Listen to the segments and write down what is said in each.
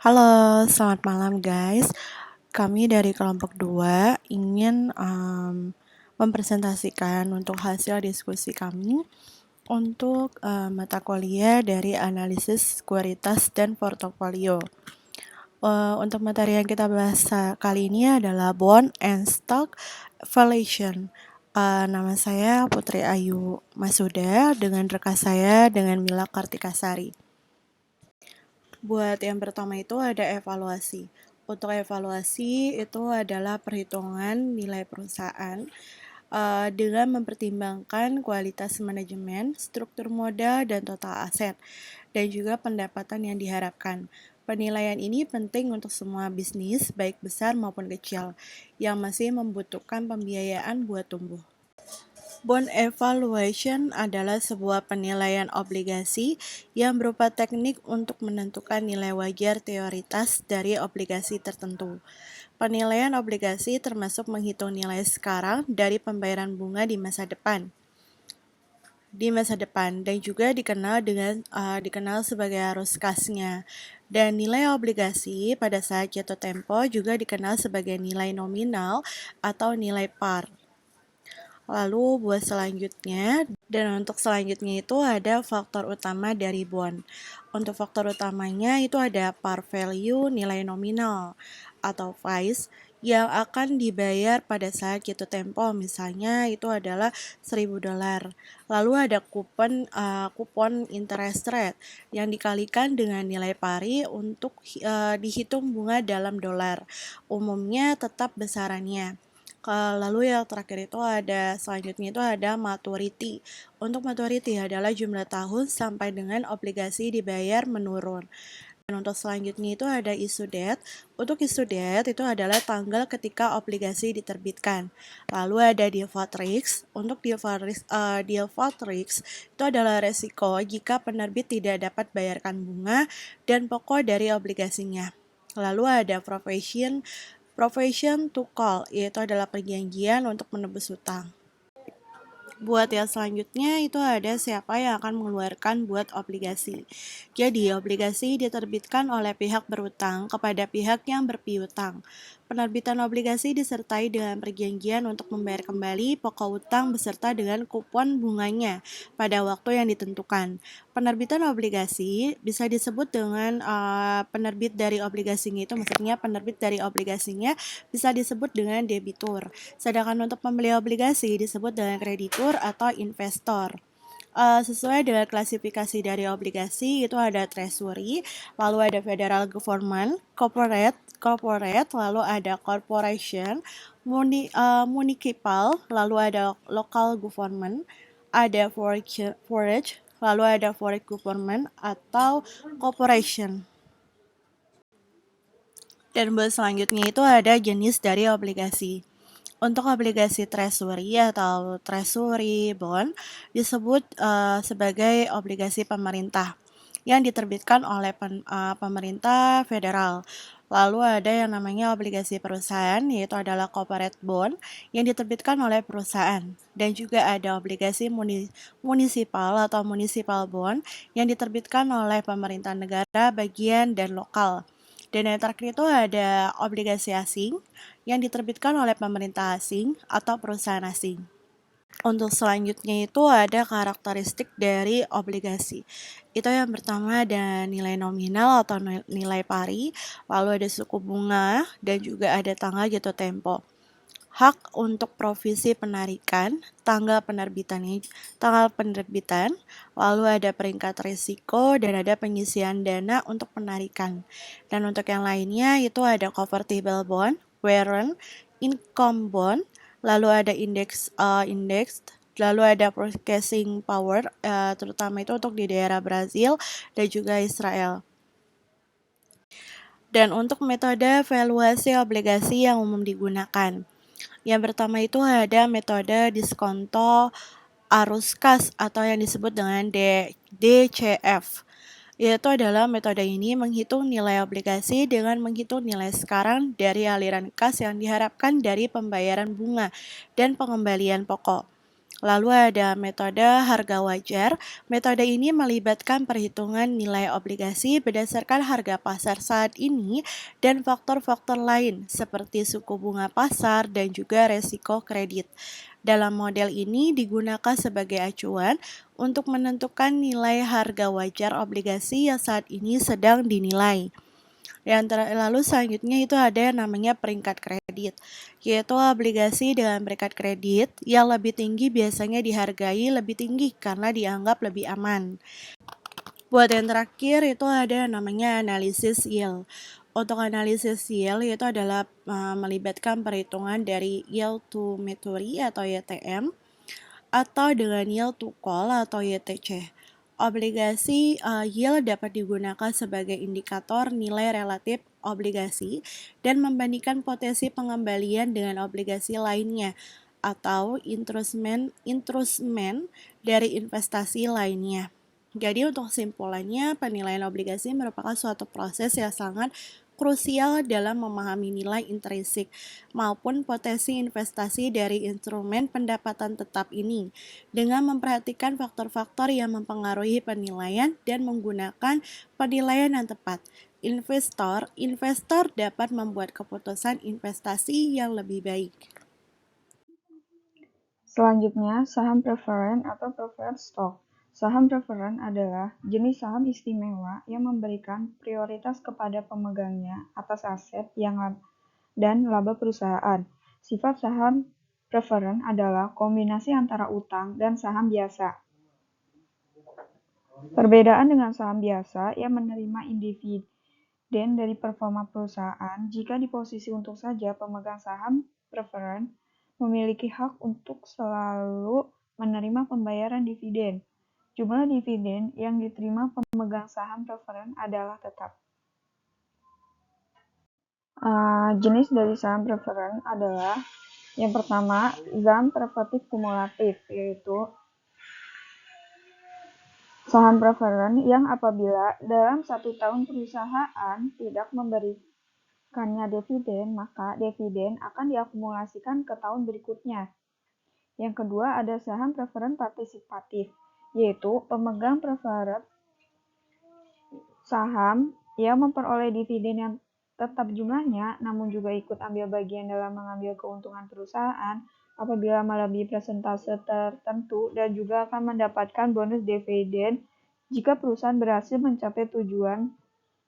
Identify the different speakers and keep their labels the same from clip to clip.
Speaker 1: Halo, selamat malam guys. Kami dari kelompok 2 ingin mempresentasikan untuk hasil diskusi kami untuk mata kuliah dari analisis sekuritas dan portofolio. Untuk materi yang kita bahas kali ini adalah bond and stock valuation. Nama saya Putri Ayu Masuda dengan rekan saya dengan Mila Kartikasari. Buat yang pertama itu ada evaluasi. Untuk evaluasi itu adalah perhitungan nilai perusahaan dengan mempertimbangkan kualitas manajemen, struktur modal, dan total aset, dan juga pendapatan yang diharapkan. Penilaian ini penting untuk semua bisnis, baik besar maupun kecil, yang masih membutuhkan pembiayaan buat tumbuh. Bond evaluation adalah sebuah penilaian obligasi yang berupa teknik untuk menentukan nilai wajar teoritas dari obligasi tertentu. Penilaian obligasi termasuk menghitung nilai sekarang dari pembayaran bunga di masa depan dan juga dikenal sebagai arus kasnya. Dan nilai obligasi pada saat jatuh tempo juga dikenal sebagai nilai nominal atau nilai par. Lalu buat selanjutnya, dan untuk selanjutnya itu ada faktor utama dari bond. Untuk faktor utamanya itu ada par value nilai nominal atau price yang akan dibayar pada saat jatuh tempo, misalnya itu adalah $1.000. Lalu ada kupon interest rate yang dikalikan dengan nilai pari untuk dihitung bunga dalam dolar. Umumnya tetap besarannya. Lalu yang terakhir itu selanjutnya itu ada maturity. Untuk maturity adalah jumlah tahun sampai dengan obligasi dibayar menurun. Dan untuk selanjutnya itu ada issue date. Untuk issue date itu adalah tanggal ketika obligasi diterbitkan. Lalu ada default risk. Untuk default risk itu adalah resiko jika penerbit tidak dapat bayarkan bunga dan pokok dari obligasinya. Lalu ada Profession to call, yaitu adalah perjanjian untuk menebus hutang. Buat yang selanjutnya itu ada siapa yang akan mengeluarkan buat obligasi. Jadi, obligasi diterbitkan oleh pihak berutang kepada pihak yang berpiutang. Penerbitan obligasi disertai dengan perjanjian untuk membayar kembali pokok utang beserta dengan kupon bunganya pada waktu yang ditentukan. Penerbitan obligasi bisa disebut dengan penerbit dari obligasinya itu, maksudnya penerbit dari obligasinya bisa disebut dengan debitur. Sedangkan untuk pembeli obligasi disebut dengan kreditur atau investor. Sesuai dengan klasifikasi dari obligasi itu ada treasury, lalu ada federal government, corporate, lalu ada corporation, municipal, lalu ada local government, ada forage, lalu ada foreign government atau corporation. Dan buat selanjutnya itu ada jenis dari obligasi. Untuk obligasi treasury atau treasury bond disebut sebagai obligasi pemerintah yang diterbitkan oleh pemerintah federal. Lalu ada yang namanya obligasi perusahaan, yaitu adalah corporate bond yang diterbitkan oleh perusahaan. Dan juga ada obligasi municipal atau municipal bond yang diterbitkan oleh pemerintah negara bagian dan lokal. Dan yang terakhir itu ada obligasi asing yang diterbitkan oleh pemerintah asing atau perusahaan asing. Untuk selanjutnya itu ada karakteristik dari obligasi. Itu yang pertama ada nilai nominal atau nilai pari, lalu ada suku bunga, dan juga ada tanggal jatuh tempo. Hak untuk provisi penarikan, tanggal penerbitan, lalu ada peringkat risiko, dan ada penyisian dana untuk penarikan. Dan untuk yang lainnya itu ada convertible bond, warrant, income bond, lalu ada index, lalu ada purchasing power, terutama itu untuk di daerah Brazil dan juga Israel. Dan untuk metode valuasi obligasi yang umum digunakan. Yang pertama itu ada metode diskonto arus kas atau yang disebut dengan DCF. Yaitu adalah metode ini menghitung nilai obligasi dengan menghitung nilai sekarang dari aliran kas yang diharapkan dari pembayaran bunga dan pengembalian pokok. Lalu ada metode harga wajar. Metode ini melibatkan perhitungan nilai obligasi berdasarkan harga pasar saat ini dan faktor-faktor lain seperti suku bunga pasar dan juga resiko kredit. Dalam model ini digunakan sebagai acuan untuk menentukan nilai harga wajar obligasi yang saat ini sedang dinilai. Lalu selanjutnya itu ada yang namanya peringkat kredit, yaitu obligasi dengan peringkat kredit yang lebih tinggi biasanya dihargai lebih tinggi karena dianggap lebih aman. Buat yang terakhir itu ada yang namanya analisis yield. Untuk analisis yield itu adalah melibatkan perhitungan dari yield to maturity atau YTM atau dengan yield to call atau YTC. Obligasi yield dapat digunakan sebagai indikator nilai relatif obligasi dan membandingkan potensi pengembalian dengan obligasi lainnya atau instrumen dari investasi lainnya. Jadi untuk kesimpulannya, penilaian obligasi merupakan suatu proses yang sangat krusial dalam memahami nilai intrinsik maupun potensi investasi dari instrumen pendapatan tetap ini dengan memperhatikan faktor-faktor yang mempengaruhi penilaian dan menggunakan penilaian yang tepat. Investor dapat membuat keputusan investasi yang lebih baik.
Speaker 2: Selanjutnya, saham preferen atau preferred stock. Saham preferen adalah jenis saham istimewa yang memberikan prioritas kepada pemegangnya atas aset dan laba perusahaan. Sifat saham preferen adalah kombinasi antara utang dan saham biasa. Perbedaan dengan saham biasa yang menerima dividen dari performa perusahaan, jika di posisi untung saja, pemegang saham preferen memiliki hak untuk selalu menerima pembayaran dividen. Jumlah dividen yang diterima pemegang saham preferen adalah tetap. Jenis dari saham preferen adalah yang pertama, saham preferred kumulatif, yaitu saham preferen yang apabila dalam 1 tahun perusahaan tidak memberikannya dividen, maka dividen akan diakumulasikan ke tahun berikutnya. Yang kedua ada saham preferen partisipatif, yaitu pemegang preferred saham yang memperoleh dividen yang tetap jumlahnya, namun juga ikut ambil bagian dalam mengambil keuntungan perusahaan apabila melebihi persentase tertentu dan juga akan mendapatkan bonus dividen jika perusahaan berhasil mencapai tujuan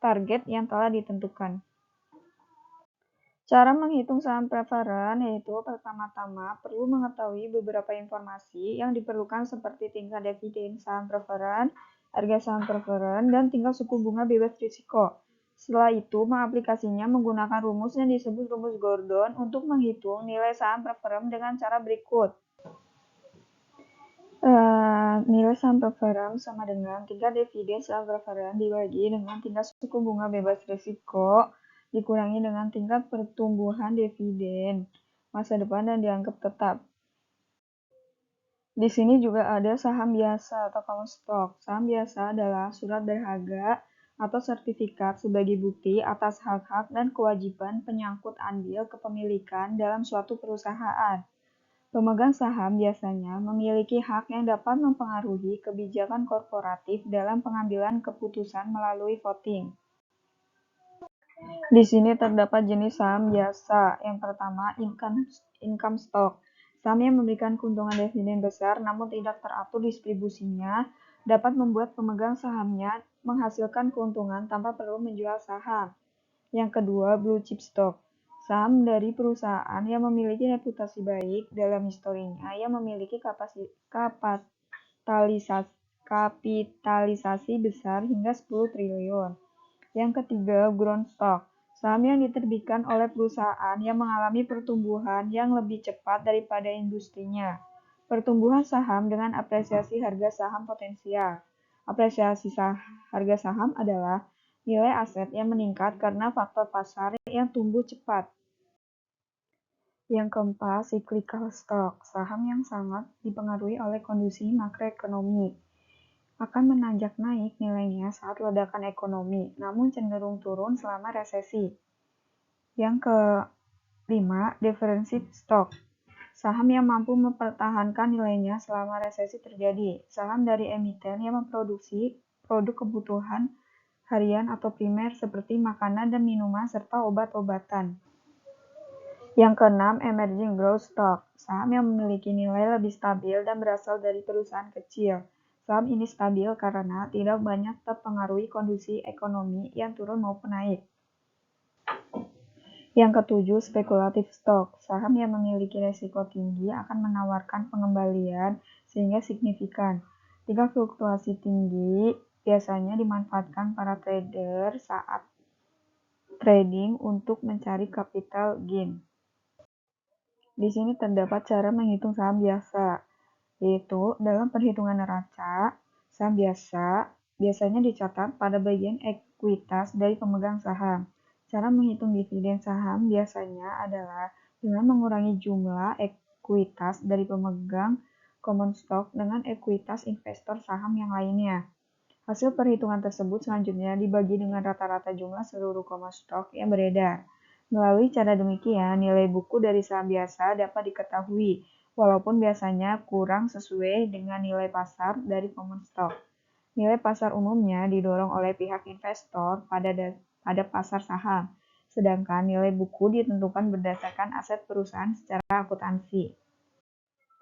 Speaker 2: target yang telah ditentukan. Cara menghitung saham preferen yaitu pertama-tama perlu mengetahui beberapa informasi yang diperlukan seperti tingkat dividen saham preferen, harga saham preferen, dan tingkat suku bunga bebas risiko. Setelah itu, mengaplikasinya menggunakan rumus yang disebut rumus Gordon untuk menghitung nilai saham preferen dengan cara berikut. Nilai saham preferen sama dengan tingkat dividen saham preferen dibagi dengan tingkat suku bunga bebas risiko dikurangi dengan tingkat pertumbuhan dividen masa depan dan dianggap tetap. Di sini juga ada saham biasa atau common stock. Saham biasa adalah surat berharga atau sertifikat sebagai bukti atas hak-hak dan kewajiban penyangkut andil kepemilikan dalam suatu perusahaan. Pemegang saham biasanya memiliki hak yang dapat mempengaruhi kebijakan korporatif dalam pengambilan keputusan melalui voting. Di sini terdapat jenis saham biasa. Yang pertama, income stock. Saham yang memberikan keuntungan dividen besar namun tidak teratur distribusinya dapat membuat pemegang sahamnya menghasilkan keuntungan tanpa perlu menjual saham. Yang kedua, blue chip stock. Saham dari perusahaan yang memiliki reputasi baik dalam historinya yang memiliki kapitalisasi besar hingga 10 triliun. Yang ketiga, growth stock. Saham yang diterbitkan oleh perusahaan yang mengalami pertumbuhan yang lebih cepat daripada industrinya. Pertumbuhan saham dengan apresiasi harga saham potensial. Apresiasi harga saham adalah nilai aset yang meningkat karena faktor pasar yang tumbuh cepat. Yang keempat, cyclical stock. Saham yang sangat dipengaruhi oleh kondisi makroekonomi akan menanjak naik nilainya saat ledakan ekonomi, namun cenderung turun selama resesi. Yang kelima, defensive stock. Saham yang mampu mempertahankan nilainya selama resesi terjadi. Saham dari emiten yang memproduksi produk kebutuhan harian atau primer seperti makanan dan minuman serta obat-obatan. Yang keenam, emerging growth stock. Saham yang memiliki nilai lebih stabil dan berasal dari perusahaan kecil. Saham ini stabil karena tidak banyak terpengaruhi kondisi ekonomi yang turun maupun naik. Yang ketujuh, spekulatif stock. Saham yang memiliki risiko tinggi akan menawarkan pengembalian sehingga signifikan. Tingkat fluktuasi tinggi biasanya dimanfaatkan para trader saat trading untuk mencari capital gain. Di sini terdapat cara menghitung saham biasa, yaitu dalam perhitungan neraca, saham biasa biasanya dicatat pada bagian ekuitas dari pemegang saham. Cara menghitung dividen saham biasanya adalah dengan mengurangi jumlah ekuitas dari pemegang common stock dengan ekuitas investor saham yang lainnya. Hasil perhitungan tersebut selanjutnya dibagi dengan rata-rata jumlah seluruh common stock yang beredar. Melalui cara demikian, nilai buku dari saham biasa dapat diketahui, walaupun biasanya kurang sesuai dengan nilai pasar dari common stock. Nilai pasar umumnya didorong oleh pihak investor pada pasar saham, sedangkan nilai buku ditentukan berdasarkan aset perusahaan secara akuntansi.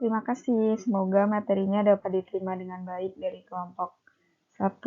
Speaker 2: Terima kasih, semoga materinya dapat diterima dengan baik dari kelompok 1.